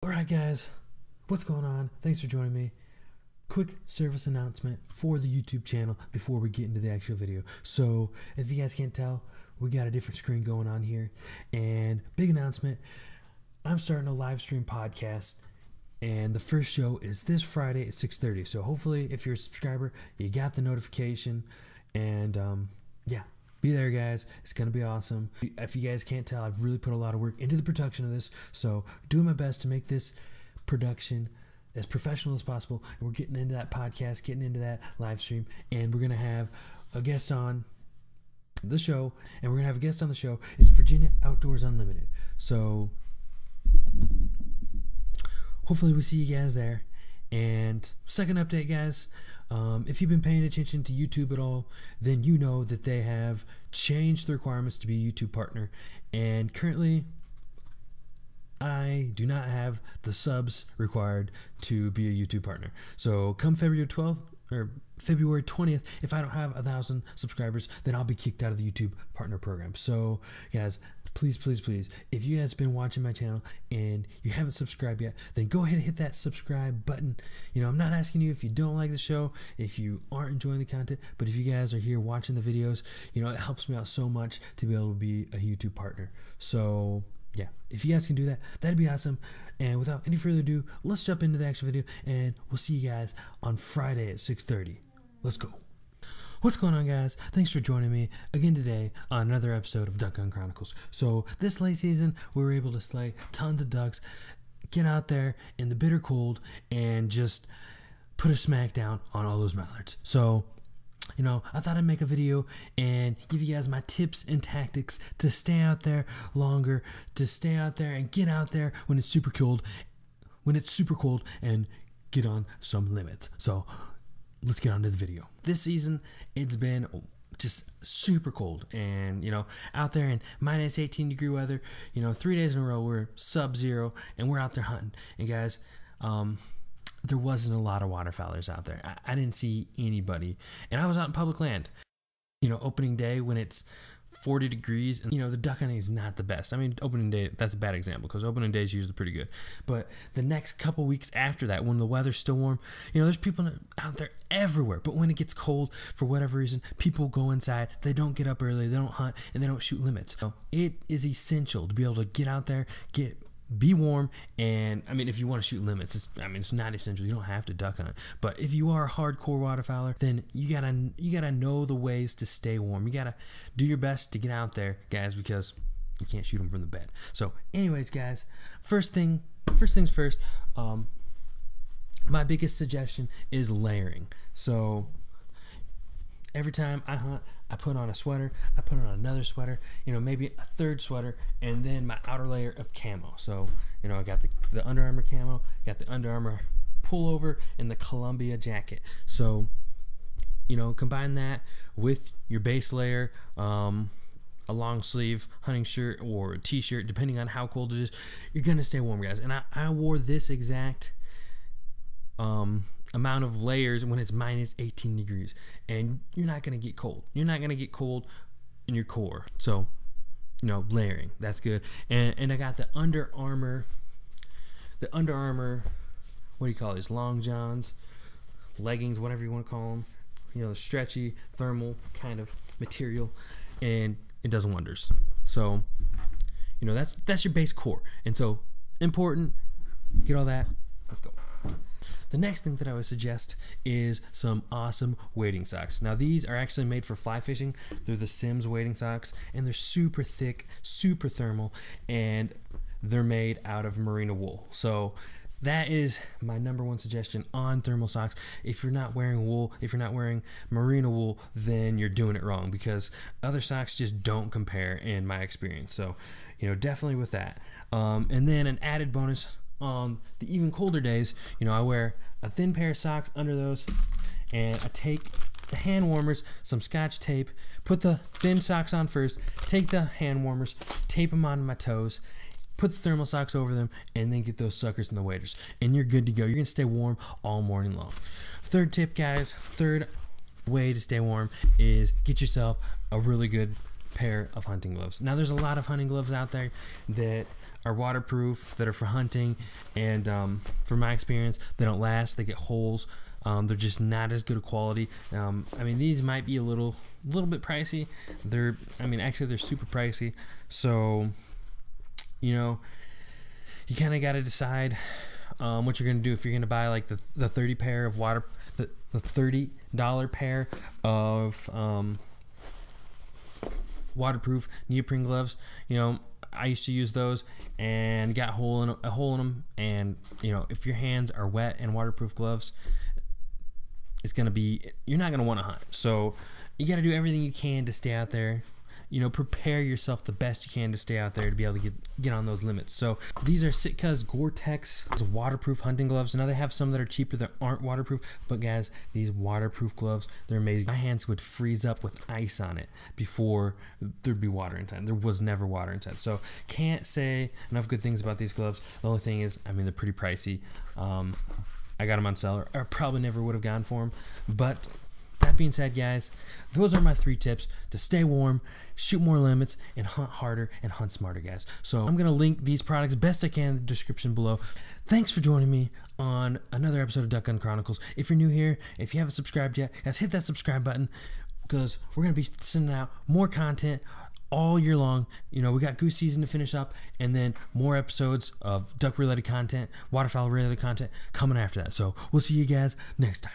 Alright guys, what's going on? Thanks for joining me. Quick service announcement for the YouTube channel before we get into the actual video. So if you guys can't tell, we got a different screen going on here. And big announcement, I'm starting a Livestream podcast. And the first show is this Friday at 6:30. So hopefully if you're a subscriber, you got the notification. And yeah, be there guys. It's going to be awesome. If you guys can't tell, I've really put a lot of work into the production of this. So doing my best to make this production as professional as possible. And we're getting into that podcast, getting into that live stream. And we're going to have a guest on the show. And we're going to have a guest on the show. It's Virginia Outdoors Unlimited. So hopefully we see you guys there. And second update, guys, if you've been paying attention to YouTube at all, then you know that they have changed the requirements to be a YouTube partner. And currently, I do not have the subs required to be a YouTube partner. So come February 12th or February 20th, if I don't have 1,000 subscribers, then I'll be kicked out of the YouTube partner program. So guys, please, please, please, if you guys have been watching my channel and you haven't subscribed yet, then go ahead and hit that subscribe button. You know, I'm not asking you if you don't like the show, if you aren't enjoying the content, but if you guys are here watching the videos, you know, it helps me out so much to be able to be a YouTube partner. So yeah, if you guys can do that, that'd be awesome. And without any further ado, let's jump into the actual video, and we'll see you guys on Friday at 6:30. Let's go. What's going on, guys? Thanks for joining me again today on another episode of Duck Gun Chronicles. So this late season, we were able to slay tons of ducks, get out there in the bitter cold, and just put a smack down on all those mallards. So, you know, I thought I'd make a video and give you guys my tips and tactics to stay out there longer, to stay out there and get out there when it's super cold, and get on some limits. So let's get on to the video. This season, it's been just super cold, and you know, out there in minus 18-degree weather, you know, 3 days in a row we're sub-zero and we're out there hunting. And guys, there wasn't a lot of waterfowlers out there. I didn't see anybody, and I was out in public land. You know, opening day when it's 40 degrees, and you know, the duck hunting is not the best. I mean, opening day, that's a bad example because opening day is usually pretty good. But the next couple weeks after that, when the weather's still warm, you know, there's people out there everywhere. But when it gets cold, for whatever reason, people go inside. They don't get up early, they don't hunt, and they don't shoot limits. So it is essential to be able to get out there, be warm. And I mean, if you want to shoot limits, it's not essential. You don't have to duck hunt. But if you are a hardcore waterfowler, then you gotta know the ways to stay warm. You gotta do your best to get out there, guys, because you can't shoot them from the bed. So anyways, guys, first things first, my biggest suggestion is layering. So every time I hunt, I put on a sweater, I put on another sweater, you know, maybe a third sweater, and then my outer layer of camo. So, you know, I got the Under Armour camo, got the Under Armour pullover, and the Columbia jacket. So, you know, combine that with your base layer, a long sleeve hunting shirt or a t-shirt, depending on how cold it is, you're going to stay warm, guys. And I wore this exact amount of layers when it's minus 18 degrees, and you're not going to get cold. You're not going to get cold in your core. So, you know, layering, that's good. And I got the Under Armour, what do you call these, long johns, leggings, whatever you want to call them, you know, the stretchy thermal kind of material, and it does wonders. So, you know, that's your base core. And so important, get all that, let's go. The next thing that I would suggest is some awesome wading socks. Now, these are actually made for fly fishing. They're the Sims wading socks, and they're super thick, super thermal, and they're made out of merino wool. So that is my number one suggestion on thermal socks. If you're not wearing wool, if you're not wearing merino wool, then you're doing it wrong, because other socks just don't compare in my experience. So, you know, definitely with that. And then an added bonus, on the even colder days, you know, I wear a thin pair of socks under those, and I take the hand warmers, some Scotch tape, put the thin socks on first, take the hand warmers, tape them onto my toes, put the thermal socks over them, and then get those suckers in the waders, and you're good to go. You're gonna stay warm all morning long. Third tip, guys, third way to stay warm is get yourself a really good pair of hunting gloves. Now, there's a lot of hunting gloves out there that are waterproof, that are for hunting, and from my experience, they don't last. They get holes. They're just not as good a quality. I mean, these might be a little bit pricey. Actually, they're super pricey. So, you know, you kind of got to decide what you're going to do. If you're going to buy like the $30 pair of the $30 pair of waterproof neoprene gloves, you know, I used to use those and got a hole in them. And you know, if your hands are wet in waterproof gloves, you're not gonna want to hunt. So you got to do everything you can to stay out there. You know, prepare yourself the best you can to stay out there to be able to get on those limits. So these are Sitka's Gore-Tex waterproof hunting gloves. Now they have some that are cheaper that aren't waterproof, but guys, these waterproof gloves, they're amazing. My hands would freeze up with ice on it before there'd be water inside. There was never water inside. So can't say enough good things about these gloves. The only thing is, I mean, they're pretty pricey. I got them on sale, or probably never would have gone for them, but that being said, guys, those are my 3 tips to stay warm, shoot more limits, and hunt harder and hunt smarter, guys. So I'm going to link these products best I can in the description below. Thanks for joining me on another episode of Duck Gun Chronicles. If you're new here, if you haven't subscribed yet, guys, hit that subscribe button because we're going to be sending out more content all year long. You know, we got goose season to finish up, and then more episodes of duck related content, waterfowl related content coming after that. So we'll see you guys next time.